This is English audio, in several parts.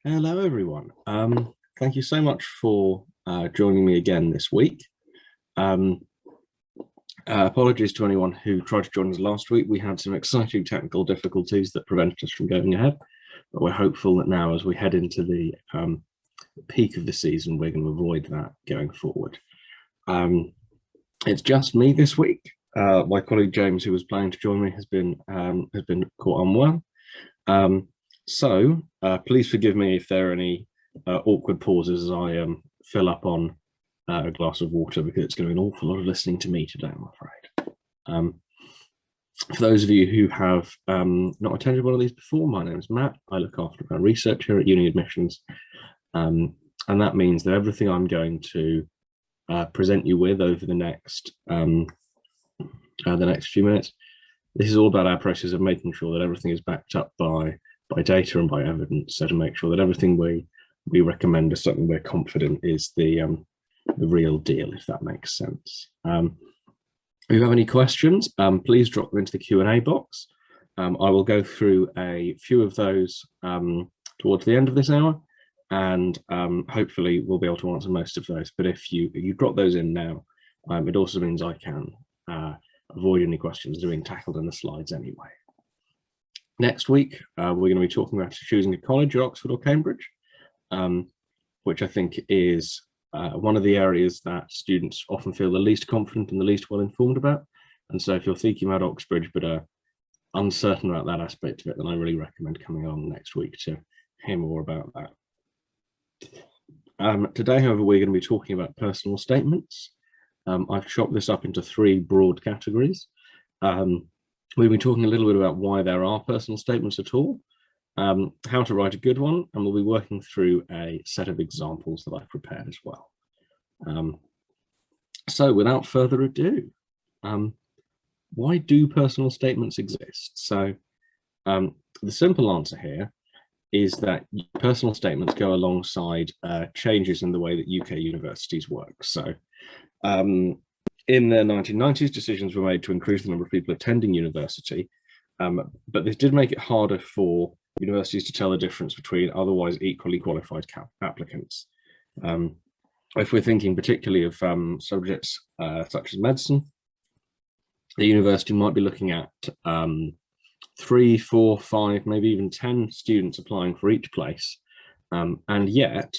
Hello, everyone. Thank you so much for joining me again this week. Apologies to anyone who tried to join us last week. We had some exciting technical difficulties that prevented us from going ahead, but we're hopeful that now, as we head into the peak of the season, we're going to avoid that going forward. It's just me this week. My colleague James, who was planning to join me, has been caught unwell. So please forgive me if there are any awkward pauses as I fill up on a glass of water, because it's going to be an awful lot of listening to me today, I'm afraid. For those of you who have not attended one of these before, my name is Matt. I look after our research here at UniAdmissions, and that means that everything I'm going to present you with over the next few minutes, this is all about our process of making sure that everything is backed up by data and by evidence, so to make sure that everything we recommend is something we're confident is the real deal, if that makes sense. If you have any questions, please drop them into the Q&A box. I will go through a few of those towards the end of this hour, and hopefully we'll be able to answer most of those. But if you drop those in now, it also means I can avoid any questions that are being tackled in the slides anyway. Next week, we're going to be talking about choosing a college at Oxford or Cambridge, which I think is one of the areas that students often feel the least confident and the least well informed about. And so if you're thinking about Oxbridge but are uncertain about that aspect of it, then I really recommend coming on next week to hear more about that. Today, however, we're going to be talking about personal statements. I've chopped this up into three broad categories. We've been talking a little bit about why there are personal statements at all, how to write a good one, and we'll be working through a set of examples that I've prepared as well. So without further ado, why do personal statements exist? So the simple answer here is that personal statements go alongside changes in the way that UK universities work. So in the 1990s, decisions were made to increase the number of people attending university, but this did make it harder for universities to tell the difference between otherwise equally qualified applicants. If we're thinking particularly of subjects such as medicine, the university might be looking at 3, 4, 5, maybe even 10 students applying for each place, and yet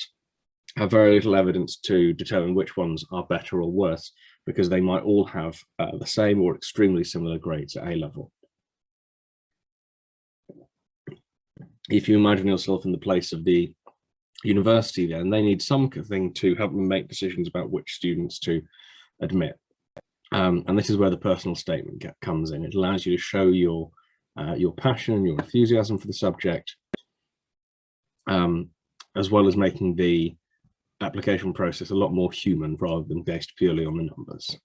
have very little evidence to determine which ones are better or worse, because they might all have the same or extremely similar grades at A level. If you imagine yourself in the place of the university, then they need something to help them make decisions about which students to admit. And this is where the personal statement comes in. It allows you to show your passion and your enthusiasm for the subject, as well as making the application process a lot more human rather than based purely on the numbers.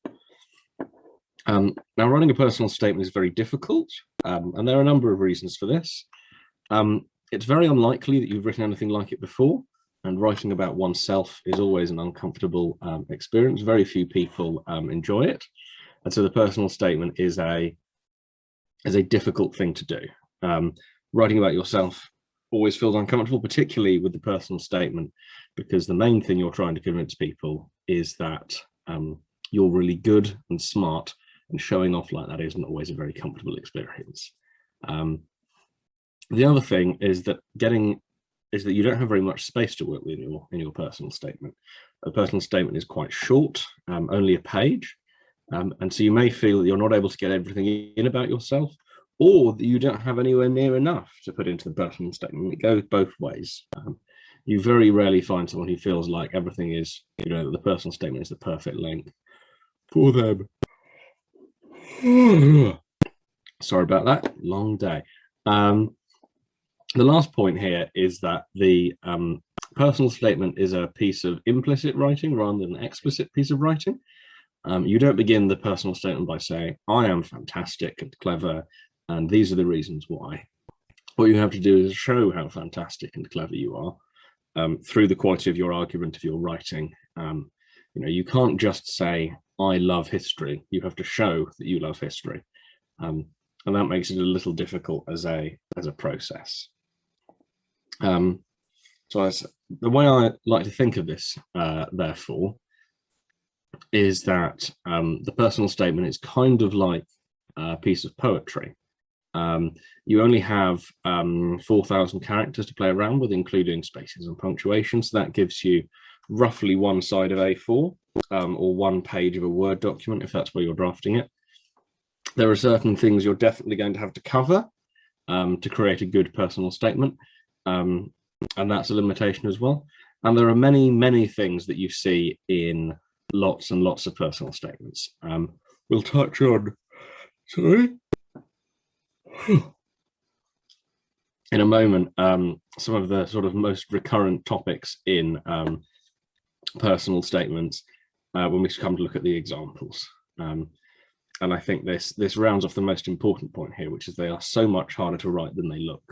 Now, writing a personal statement is very difficult, and there are a number of reasons for this. It's very unlikely that you've written anything like it before, and writing about oneself is always an uncomfortable experience. Very few people enjoy it, and so the personal statement is a difficult thing to do. Writing about yourself always feels uncomfortable, particularly with the personal statement, because the main thing you're trying to convince people is that you're really good and smart, and showing off like that isn't always a very comfortable experience. The other thing is that you don't have very much space to work with in your personal statement. A personal statement is quite short, only a page, and so you may feel that you're not able to get everything in about yourself, or that you don't have anywhere near enough to put into the personal statement. It goes both ways. You very rarely find someone who feels like everything is, the personal statement is the perfect length for them. Sorry about that, long day. The last point here is that the personal statement is a piece of implicit writing rather than an explicit piece of writing. You don't begin the personal statement by saying, I am fantastic and clever, and these are the reasons why. What you have to do is show how fantastic and clever you are through the quality of your argument, of your writing. You can't just say, I love history. You have to show that you love history. And that makes it a little difficult as a process. So the way I like to think of this, therefore, is that the personal statement is kind of like a piece of poetry. You only have 4,000 characters to play around with, including spaces and punctuation. So that gives you roughly one side of A4 or one page of a Word document, if that's where you're drafting it. There are certain things you're definitely going to have to cover to create a good personal statement. And that's a limitation as well. And there are many, many things that you see in lots and lots of personal statements. We'll touch on, sorry, in a moment, some of the sort of most recurrent topics in personal statements when we come to look at the examples. And I think this rounds off the most important point here, which is they are so much harder to write than they look.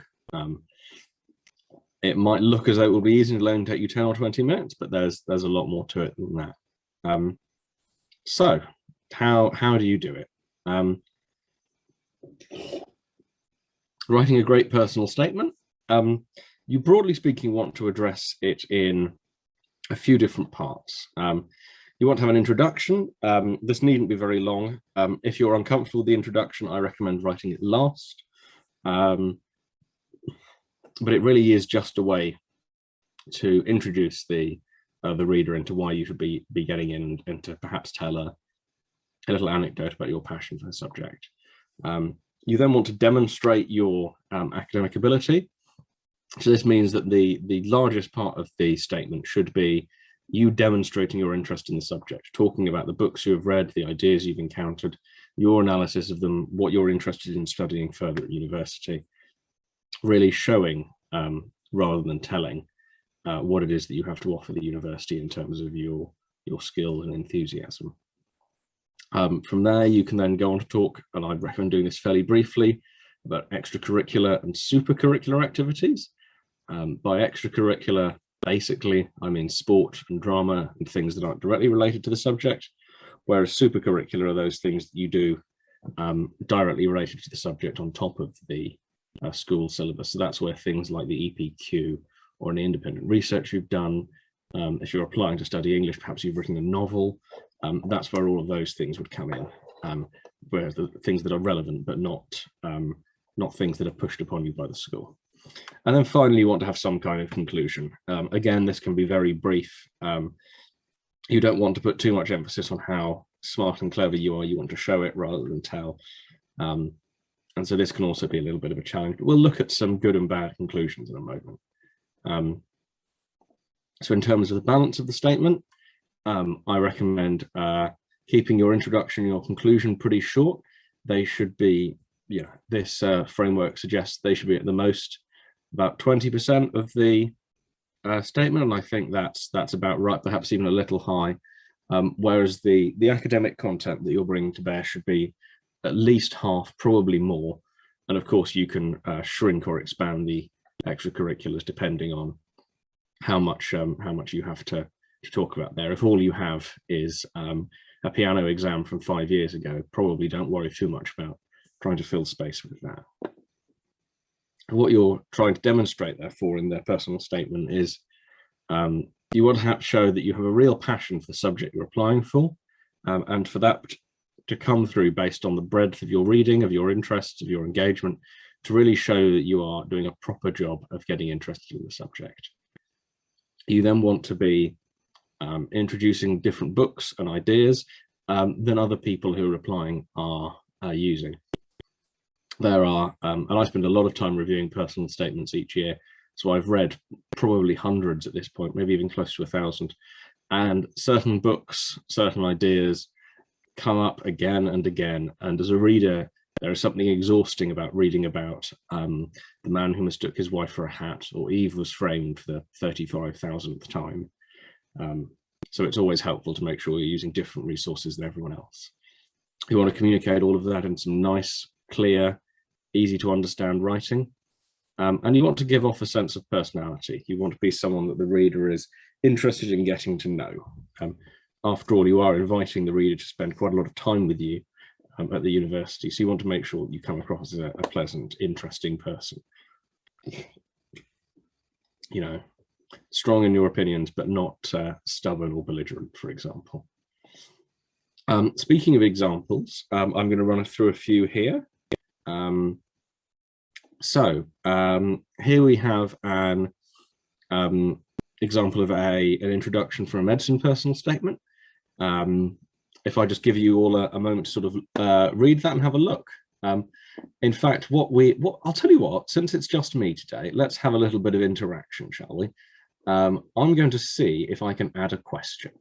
It might look as though it will be easy and it'll only take you 10 or 20 minutes, but there's a lot more to it than that. So how do you do it? Writing a great personal statement. You broadly speaking want to address it in a few different parts. You want to have an introduction. This needn't be very long. If you're uncomfortable with the introduction, I recommend writing it last. But it really is just a way to introduce the reader into why you should be getting in, and to perhaps tell a little anecdote about your passion for the subject. You then want to demonstrate your academic ability. So this means that the largest part of the statement should be you demonstrating your interest in the subject, talking about the books you have read, the ideas you've encountered, your analysis of them, what you're interested in studying further at university, really showing rather than telling what it is that you have to offer the university in terms of your skills and enthusiasm. From there, you can then go on to talk, and I'd recommend doing this fairly briefly, about extracurricular and supercurricular activities. By extracurricular, basically, I mean sport and drama and things that aren't directly related to the subject, whereas supercurricular are those things that you do directly related to the subject on top of the school syllabus. So that's where things like the EPQ or an independent research you've done, if you're applying to study English, perhaps you've written a novel, that's where all of those things would come in, whereas the things that are relevant but not things that are pushed upon you by the school. And then finally, you want to have some kind of conclusion. Again, this can be very brief. You don't want to put too much emphasis on how smart and clever you are. You want to show it rather than tell. And so this can also be a little bit of a challenge. But we'll look at some good and bad conclusions in a moment. So in terms of the balance of the statement, I recommend keeping your introduction and your conclusion pretty short. They should be, this framework suggests they should be at the most about 20% of the statement, and I think that's about right, perhaps even a little high. Whereas the academic content that you're bringing to bear should be at least half, probably more. And of course, you can shrink or expand the extracurriculars depending on how much you have to talk about there. If all you have is a piano exam from 5 years ago, probably don't worry too much about trying to fill space with that. What you're trying to demonstrate, therefore, in their personal statement is you want to show that you have a real passion for the subject you're applying for, and for that to come through based on the breadth of your reading, of your interests, of your engagement, to really show that you are doing a proper job of getting interested in the subject. You then want to be introducing different books and ideas than other people who are applying are using. There are, and I spend a lot of time reviewing personal statements each year, so I've read probably hundreds at this point, maybe even close to 1,000, and certain books, certain ideas come up again and again, and as a reader, there is something exhausting about reading about the man who mistook his wife for a hat, or Eve was framed for the 35,000th time. So it's always helpful to make sure you're using different resources than everyone else. You want to communicate all of that in some nice, clear, easy to understand writing. And you want to give off a sense of personality. You want to be someone that the reader is interested in getting to know. After all, you are inviting the reader to spend quite a lot of time with you at the university. So you want to make sure that you come across as a pleasant, interesting person. strong in your opinions, but not stubborn or belligerent, for example. Speaking of examples, I'm going to run through a few here. Here we have an example of an introduction for a medicine personal statement. If I just give you all a moment to sort of read that and have a look. In fact, I'll tell you what, since it's just me today, let's have a little bit of interaction, shall we? I'm going to see if I can add a question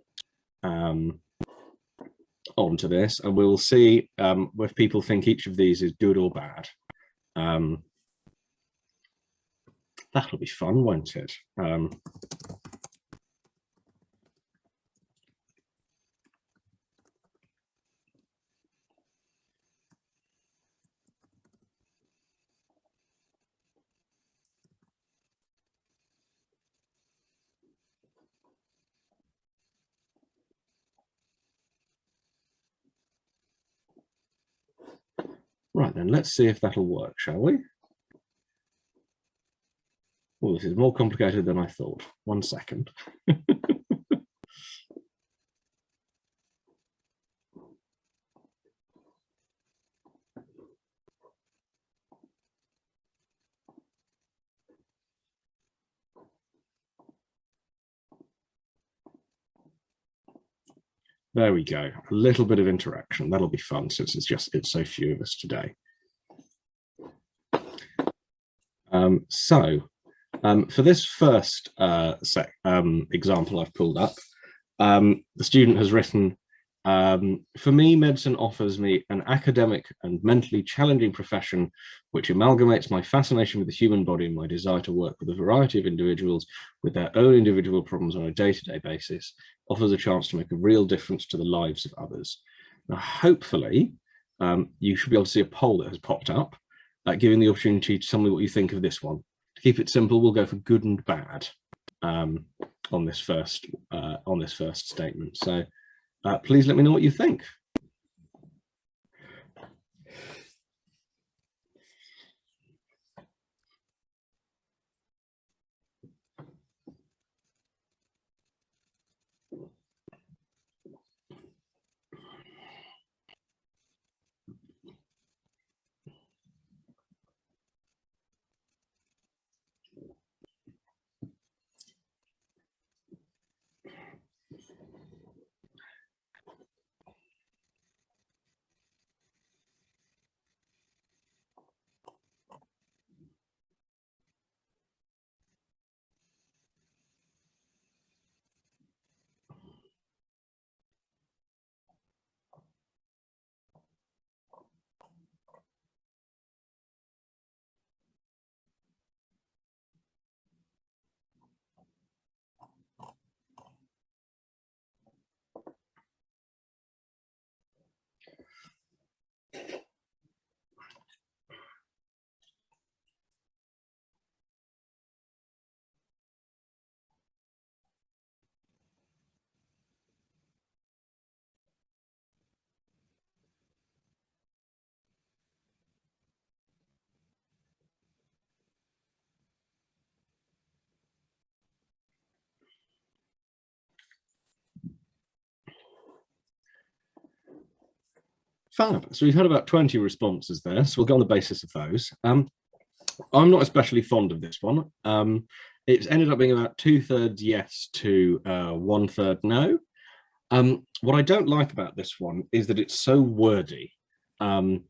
onto this, and we'll see if people think each of these is good or bad. That'll be fun, won't it? Right then, let's see if that'll work, shall we? Oh, this is more complicated than I thought. 1 second. There we go. A little bit of interaction. That'll be fun since it's so few of us today. For this first example I've pulled up, the student has written, for me, medicine offers me an academic and mentally challenging profession which amalgamates my fascination with the human body and my desire to work with a variety of individuals with their own individual problems on a day-to-day basis, offers a chance to make a real difference to the lives of others. Now, hopefully, you should be able to see a poll that has popped up, giving the opportunity to tell me what you think of this one. To keep it simple, we'll go for good and bad on this first statement. So please let me know what you think. Fab. So we've had about 20 responses there, so we'll go on the basis of those. I'm not especially fond of this one. It's ended up being about 2/3 yes to 1/3 no. What I don't like about this one is that it's so wordy. Now,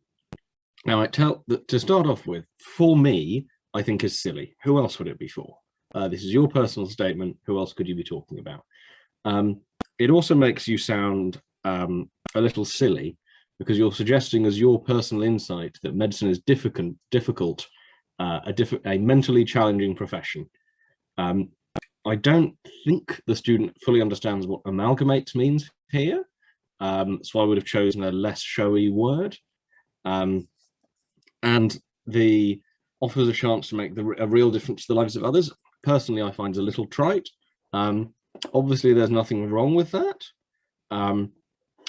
to start off with, for me, I think is silly. Who else would it be for? This is your personal statement. Who else could you be talking about? It also makes you sound a little silly, because you're suggesting as your personal insight that medicine is difficult, a mentally challenging profession. I don't think the student fully understands what amalgamate means here, so I would have chosen a less showy word. And the offers a chance to make a real difference to the lives of others. Personally, I find a little trite. Obviously, there's nothing wrong with that.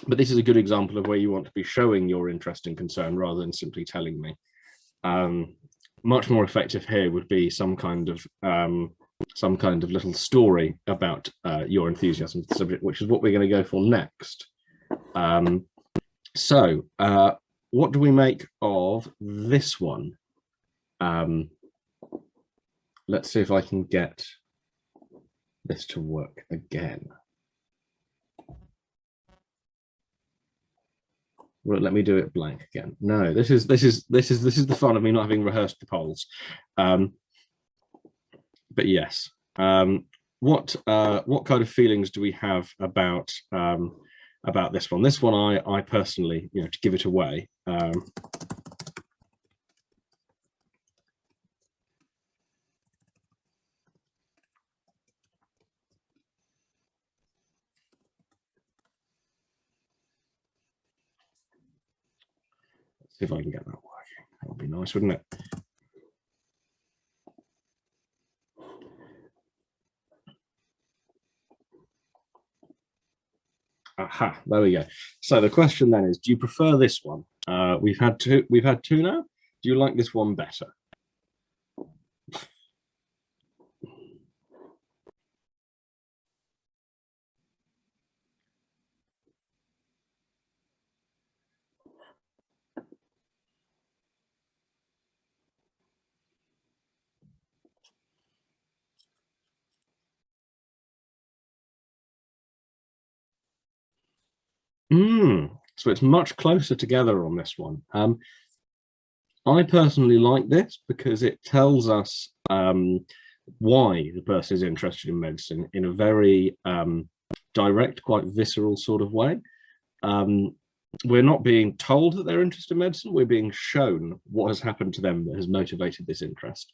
But this is a good example of where you want to be showing your interest and concern rather than simply telling me. Much more effective here would be some kind of some kind of little story about your enthusiasm for the subject, which is what we're going to go for next. So what do we make of this one? Let's see if I can get this to work again. Well, let me do it blank again. No, this is the fun of me not having rehearsed the polls. But yes, what kind of feelings do we have about this one? This one, I personally, to give it away. See if I can get that working. That would be nice, wouldn't it? Aha, there we go. So the question then is, do you prefer this one? We've had two now. Do you like this one better? So it's much closer together on this one. I personally like this because it tells us why the person is interested in medicine in a very direct, quite visceral sort of way. We're not being told that they're interested in medicine, we're being shown what has happened to them that has motivated this interest.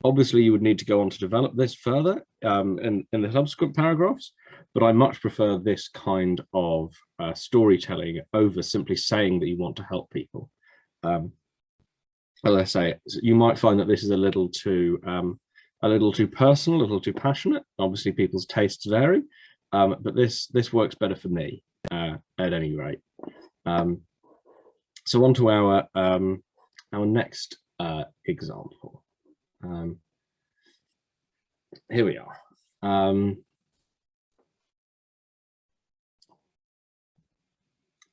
Obviously, you would need to go on to develop this further in the subsequent paragraphs, but I much prefer this kind of storytelling over simply saying that you want to help people. As I say, you might find that this is a little too personal, a little too passionate. Obviously, people's tastes vary, but this works better for me at any rate. So on to our next example. Here we are.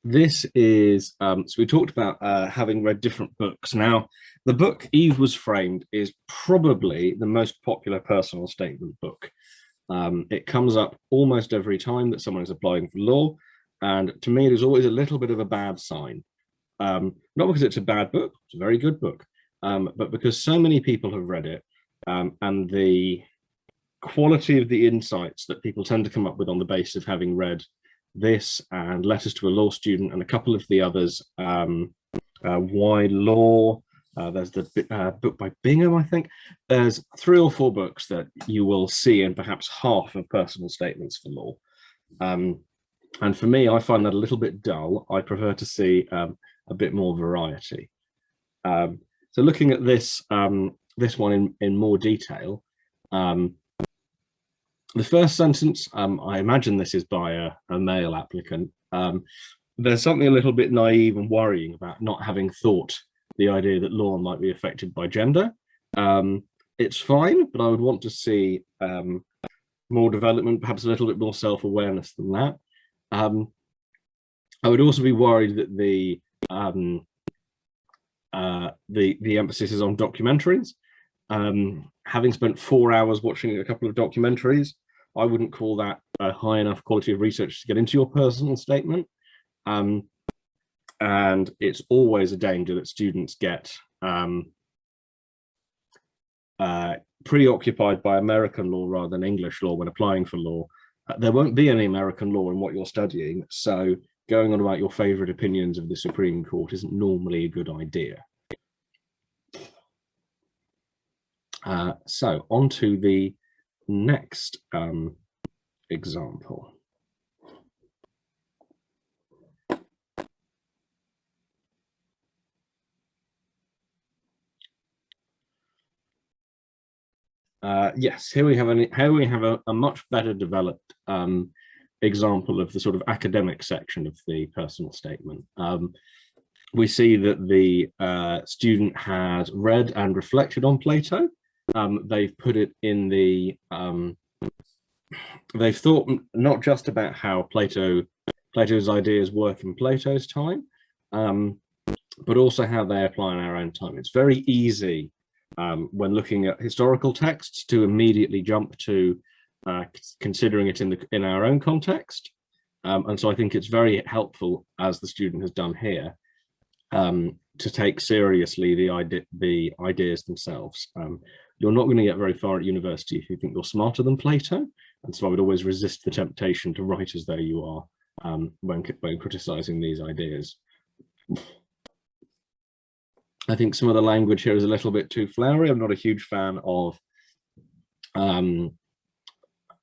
This is, so we talked about having read different books. Now, the book Eve Was Framed is probably the most popular personal statement book. It comes up almost every time that someone is applying for law. And to me, it is always a little bit of a bad sign. Not because it's a bad book, it's a very good book, but because so many people have read it, and the quality of the insights that people tend to come up with on the basis of having read this and Letters to a Law Student and a couple of the others, Why Law, there's the book by Bingham, I think. There's 3 or 4 books that you will see in perhaps half of personal statements for law. And for me, I find that a little bit dull. I prefer to see a bit more variety. So looking at this this one in more detail, the first sentence, I imagine this is by a male applicant. There's something a little bit naive and worrying about not having thought the idea that law might be affected by gender. It's fine, but I would want to see more development, perhaps a little bit more self-awareness than that. I would also be worried that the emphasis is on documentaries. Having spent 4 hours watching a couple of documentaries, I wouldn't call that a high enough quality of research to get into your personal statement. And it's always a danger that students get preoccupied by American law rather than English law when applying for law. There won't be any American law in what you're studying, so going on about your favorite opinions of the Supreme Court isn't normally a good idea. So on to the next example. Yes, here we have a much better developed example of the sort of academic section of the personal statement. We see that the student has read and reflected on Plato. they've put it in the, they've thought not just about how Plato's ideas work in Plato's time, but also how they apply in our own time. It's very easy when looking at historical texts to immediately jump to considering it in our own context. And so I think it's very helpful, as the student has done here, to take seriously the ideas themselves. You're not going to get very far at university if you think you're smarter than Plato, and so I would always resist the temptation to write as though you are when criticizing these ideas. I think some of the language here is a little bit too flowery. I'm not a huge fan of some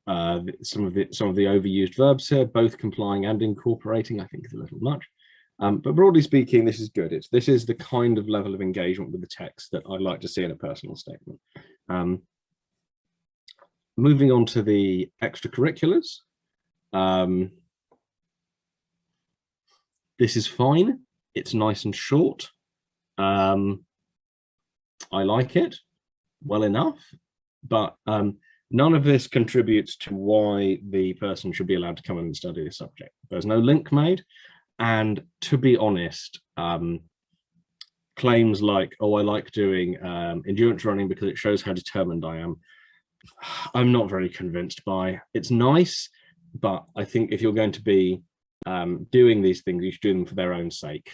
of the overused verbs here, both complying and incorporating. I think is a little much. But broadly speaking, this is good. This is the kind of level of engagement with the text that I'd like to see in a personal statement. Moving on to the extracurriculars. This is fine. It's nice and short. I like it well enough, but none of this contributes to why the person should be allowed to come and study the subject. There's no link made. And to be honest, claims like, oh, I like doing endurance running because it shows how determined I am, I'm not very convinced by. It's nice, but I think if you're going to be doing these things, you should do them for their own sake.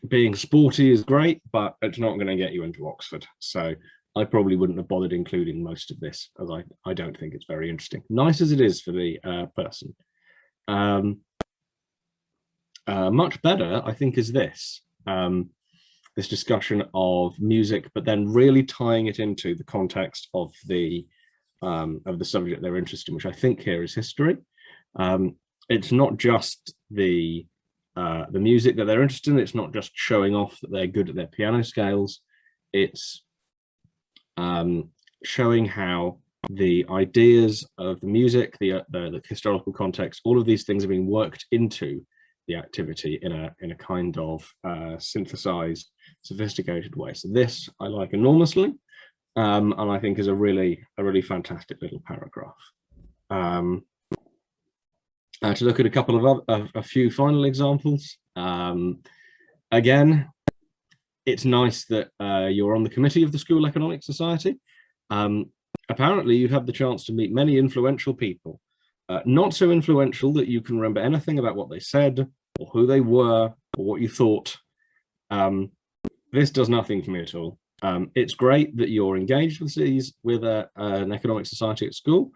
Being sporty is great, but it's not going to get you into Oxford. So I probably wouldn't have bothered including most of this, as I don't think it's very interesting. Nice as it is for the person. Much better, I think, is this this discussion of music, but then really tying it into the context of the subject they're interested in, which I think here is history. It's not just the music that they're interested in. It's not just showing off that they're good at their piano scales. It's showing how the ideas of the music, the historical context, all of these things are being worked into the activity in a kind of synthesized, sophisticated way. So this I like enormously, and I think is a really fantastic little paragraph. To look at a couple of a few final examples. Again, it's nice that you're on the committee of the School Economic Society. Apparently, you've had the chance to meet many influential people. Not so influential that you can remember anything about what they said or who they were or what you thought. This does nothing for me at all. It's great that you're engaged with an economic society at school,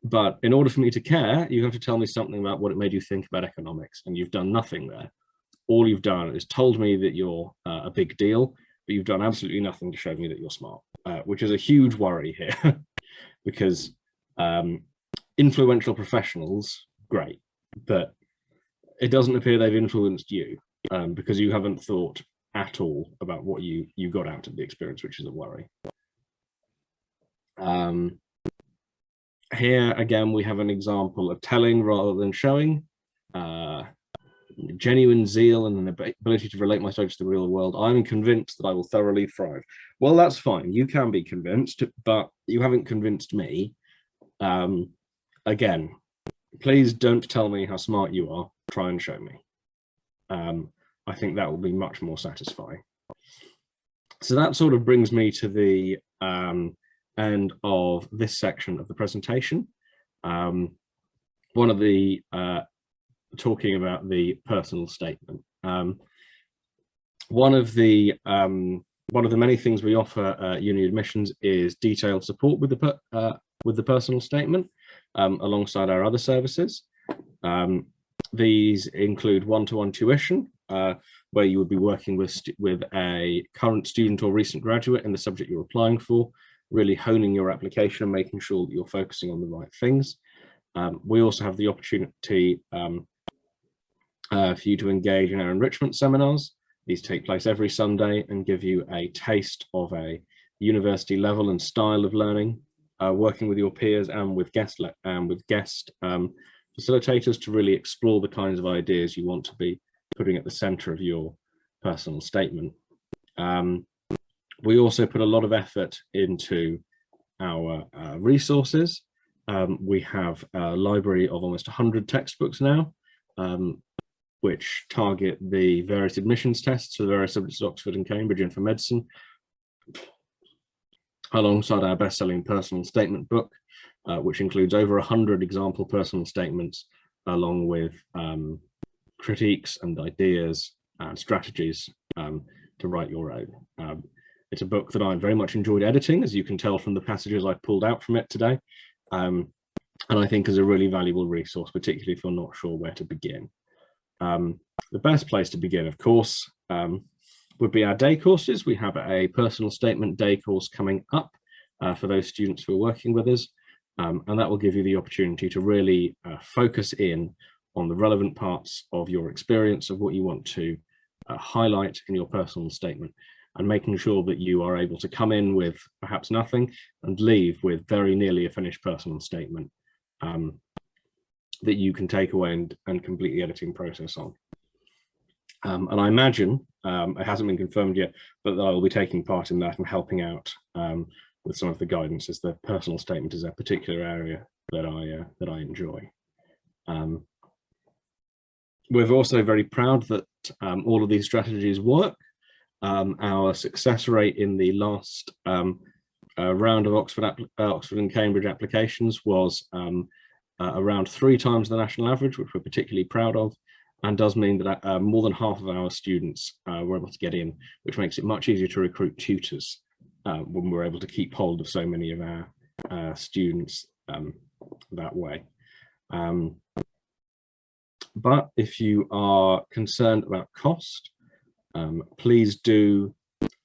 but in order for me to care, you have to tell me something about what it made you think about economics, and you've done nothing there. All you've done is told me that you're a big deal, but you've done absolutely nothing to show me that you're smart, which is a huge worry here, because influential professionals, great, but it doesn't appear they've influenced you because you haven't thought at all about what you got out of the experience, which is a worry. Here again, we have an example of telling rather than showing, genuine zeal and an ability to relate my studies to the real world. I'm convinced that I will thoroughly thrive. Well, that's fine. You can be convinced, but you haven't convinced me. Again, please don't tell me how smart you are. Try and show me. I think that will be much more satisfying. So that sort of brings me to the end of this section of the presentation. One of the talking about the personal statement. One of the many things we offer at UniAdmissions is detailed support with the personal statement alongside our other services. These include one-to-one tuition, where you would be working with a current student or recent graduate in the subject you're applying for, really honing your application and making sure that you're focusing on the right things. We also have the opportunity for you to engage in our enrichment seminars. These take place every Sunday and give you a taste of a university level and style of learning, working with your peers and with guest facilitators to really explore the kinds of ideas you want to be putting at the center of your personal statement. We also put a lot of effort into our resources. We have a library of almost 100 textbooks now, which target the various admissions tests for the various subjects at Oxford and Cambridge and for medicine, alongside our best-selling personal statement book, which includes over 100 example personal statements, along with critiques and ideas and strategies to write your own. It's a book that I very much enjoyed editing, as you can tell from the passages I pulled out from it today, and I think is a really valuable resource, particularly if you're not sure where to begin. The best place to begin, of course, would be our day courses. We have a personal statement day course coming up for those students who are working with us, and that will give you the opportunity to really focus in on the relevant parts of your experience of what you want to highlight in your personal statement, and making sure that you are able to come in with perhaps nothing and leave with very nearly a finished personal statement that you can take away and complete the editing process on. And I imagine, it hasn't been confirmed yet, but that I will be taking part in that and helping out with some of the guidance, as the personal statement is a particular area that I enjoy. We're also very proud that all of these strategies work. Our success rate in the last round of Oxford and Cambridge applications was around 3 times the national average, which we're particularly proud of, and does mean that more than half of our students were able to get in, which makes it much easier to recruit tutors when we're able to keep hold of so many of our students that way. But if you are concerned about cost, please do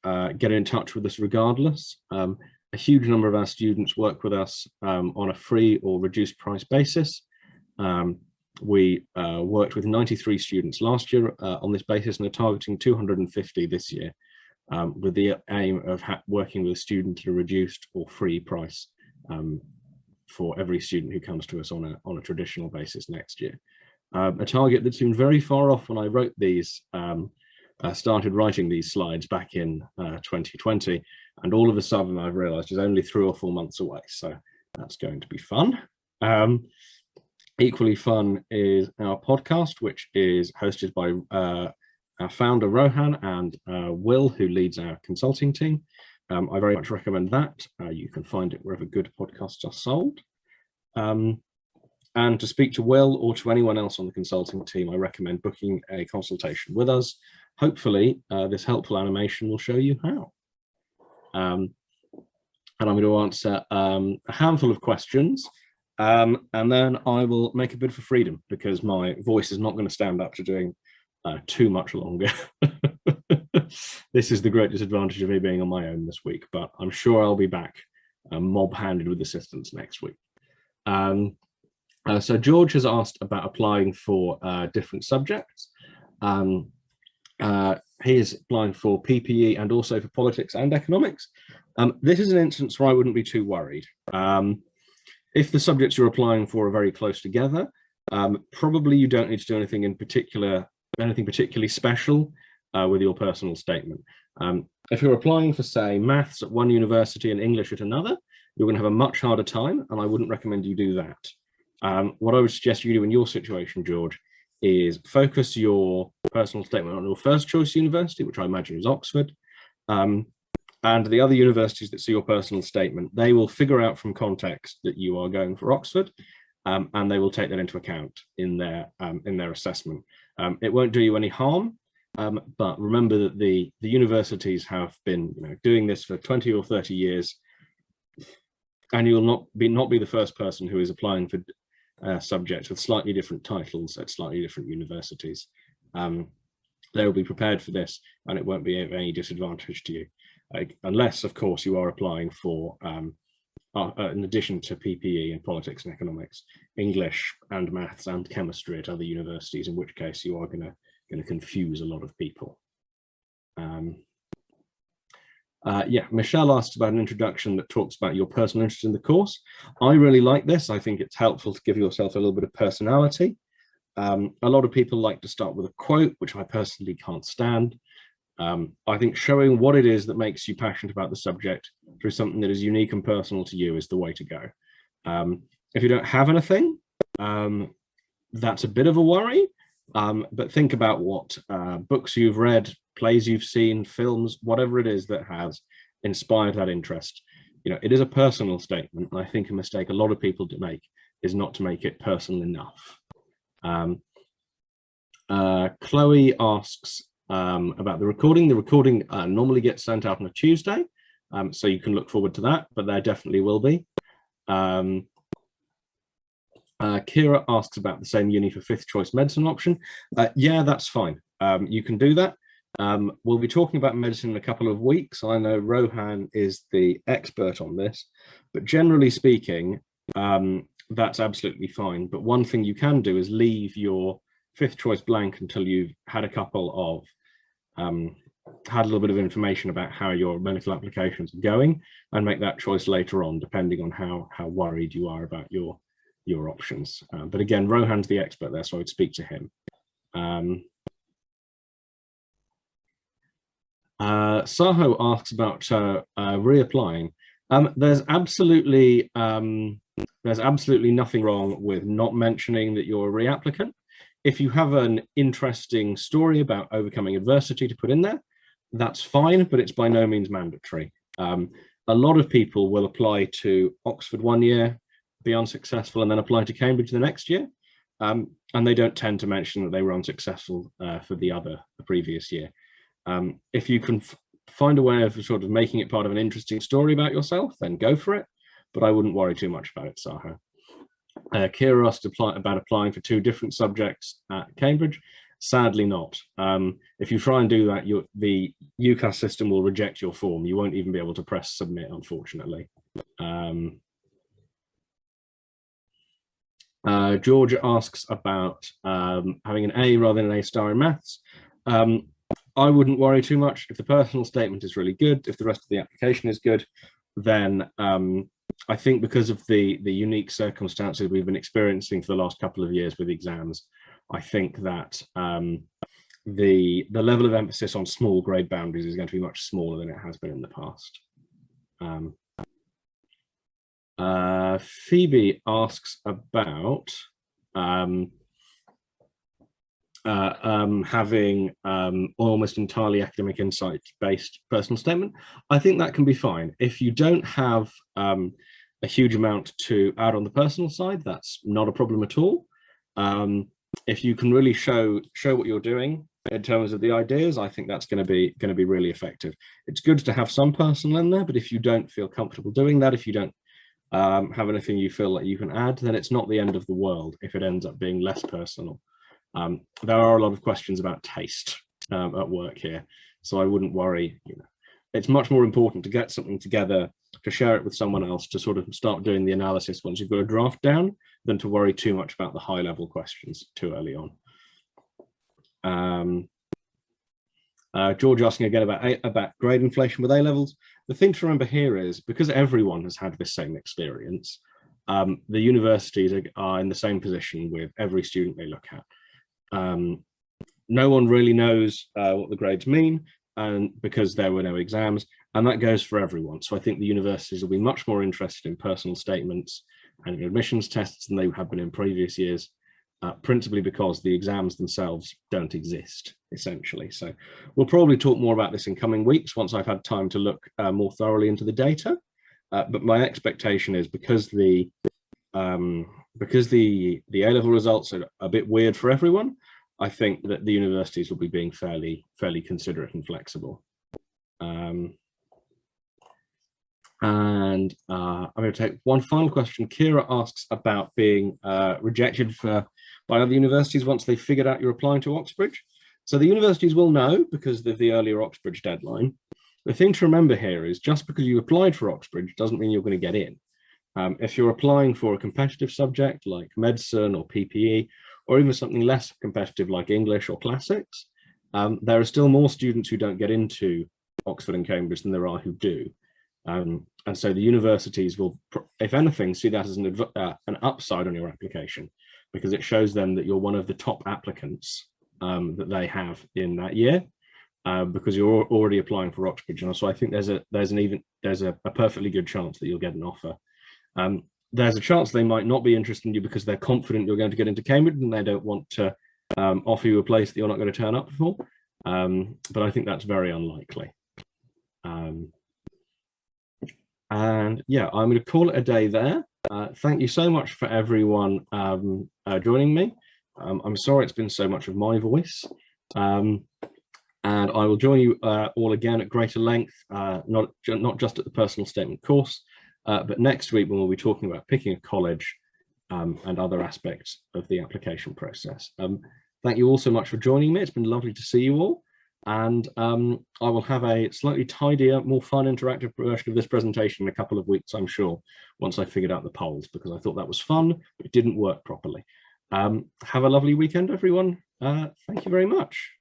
get in touch with us regardless. A huge number of our students work with us on a free or reduced price basis. We worked with 93 students last year on this basis, and are targeting 250 this year, with the aim of working with a student at a reduced or free price for every student who comes to us on a traditional basis next year. A target that seemed very far off when I wrote these, started writing these slides back in 2020, and all of a sudden I've realized is only 3 or 4 months away, so that's going to be fun. Equally fun is our podcast, which is hosted by our founder Rohan and Will, who leads our consulting team. I very much recommend that. You can find it wherever good podcasts are sold. And to speak to Will or to anyone else on the consulting team, I recommend booking a consultation with us. Hopefully, this helpful animation will show you how. And I'm going to answer a handful of questions, and then I will make a bid for freedom, because my voice is not going to stand up to doing too much longer. This is the great disadvantage of me being on my own this week, but I'm sure I'll be back mob-handed with assistance next week. So George has asked about applying for different subjects. He is applying for PPE and also for politics and economics. This is an instance where I wouldn't be too worried. If the subjects you're applying for are very close together, probably you don't need to do anything in particular, anything particularly special with your personal statement. If you're applying for, say, maths at one university and English at another, you're going to have a much harder time, and I wouldn't recommend you do that. What I would suggest you do in your situation, George, is focus your personal statement on your first choice university, which I imagine is Oxford, and the other universities that see your personal statement, they will figure out from context that you are going for Oxford, and they will take that into account in their assessment. It won't do you any harm, but remember that the universities have been doing this for 20 or 30 years, and you'll not be the first person who is applying for subjects with slightly different titles at slightly different universities. They will be prepared for this, and it won't be of any disadvantage to you, unless, of course, you are applying for, in addition to PPE and politics and economics, English and maths and chemistry at other universities, in which case you are going to confuse a lot of people. Yeah, Michelle asked about an introduction that talks about your personal interest in the course. I really like this. I think it's helpful to give yourself a little bit of personality. A lot of people like to start with a quote, which I personally can't stand. I think showing what it is that makes you passionate about the subject through something that is unique and personal to you is the way to go. If you don't have anything, that's a bit of a worry, but think about what books you've read, plays you've seen, films, whatever it is that has inspired that interest. You know, it is a personal statement, and I think a mistake a lot of people do make is not to make it personal enough. Chloe asks about the recording. The recording normally gets sent out on a Tuesday, so you can look forward to that, but there definitely will be. Kira asks about the same uni for fifth choice medicine option. Yeah, that's fine. You can do that. We'll be talking about medicine in a couple of weeks. I know Rohan is the expert on this, but generally speaking, that's absolutely fine. But one thing you can do is leave your fifth choice blank until you've had a couple of had a little bit of information about how your medical applications are going, and make that choice later on, depending on how worried you are about your options. But again, Rohan's the expert there, so I would speak to him. Saho asks about reapplying. There's absolutely nothing wrong with not mentioning that you're a reapplicant. If you have an interesting story about overcoming adversity to put in there, that's fine, but it's by no means mandatory. A lot of people will apply to Oxford one year, be unsuccessful, and then apply to Cambridge the next year. And they don't tend to mention that they were unsuccessful for the previous year. If you can find a way of sort of making it part of an interesting story about yourself, then go for it. But I wouldn't worry too much about it, Saho. Kira asked about applying for 2 different subjects at Cambridge. Sadly not. If you try and do that, the UCAS system will reject your form. You won't even be able to press submit, unfortunately. Georgia asks about having an A rather than an A star in maths. I wouldn't worry too much. If the personal statement is really good, if the rest of the application is good, then I think because of the unique circumstances we've been experiencing for the last couple of years with exams, I think that the level of emphasis on small grade boundaries is going to be much smaller than it has been in the past. Phoebe asks about having almost entirely academic insight based personal statement. I think that can be fine. If you don't have a huge amount to add on the personal side, that's not a problem at all. If you can really show what you're doing in terms of the ideas, I think that's going to be really effective. It's good to have some personal in there, but if you don't feel comfortable doing that, if you don't have anything you feel like you can add, then it's not the end of the world if it ends up being less personal. There are a lot of questions about taste at work here, so I wouldn't worry. You know, it's much more important to get something together, to share it with someone else, to sort of start doing the analysis once you've got a draft down, than to worry too much about the high level questions too early on. George asking again about grade inflation with A levels. The thing to remember here is, because everyone has had this same experience, the universities are in the same position with every student they look at. No one really knows what the grades mean, and because there were no exams, and that goes for everyone. So I think the universities will be much more interested in personal statements and in admissions tests than they have been in previous years, principally because the exams themselves don't exist, essentially. So we'll probably talk more about this in coming weeks once I've had time to look more thoroughly into the data. But my expectation is, because the A-level results are a bit weird for everyone, I think that the universities will be being fairly considerate and flexible. I'm going to take one final question. Kira asks about being rejected by other universities once they've figured out you're applying to Oxbridge. So the universities will know because of the earlier Oxbridge deadline. The thing to remember here is, just because you applied for Oxbridge doesn't mean you're going to get in. If you're applying for a competitive subject like medicine or PPE, or even something less competitive like English or classics, there are still more students who don't get into Oxford and Cambridge than there are who do. And so the universities will, if anything, see that as an upside on your application, because it shows them that you're one of the top applicants that they have in that year. because you're already applying for Oxbridge. And so I think there's a perfectly good chance that you'll get an offer. There's a chance they might not be interested in you because they're confident you're going to get into Cambridge and they don't want to offer you a place that you're not going to turn up for. But I think that's very unlikely. And yeah, I'm going to call it a day there. Thank you so much for everyone joining me. I'm sorry it's been so much of my voice. And I will join you all again at greater length, not just at the personal statement course, but next week when we'll be talking about picking a college and other aspects of the application process. Thank you all so much for joining me. It's been lovely to see you all. And I will have a slightly tidier, more fun, interactive version of this presentation in a couple of weeks, I'm sure, once I figured out the polls, because I thought that was fun, but it didn't work properly. Have a lovely weekend, everyone. Thank you very much.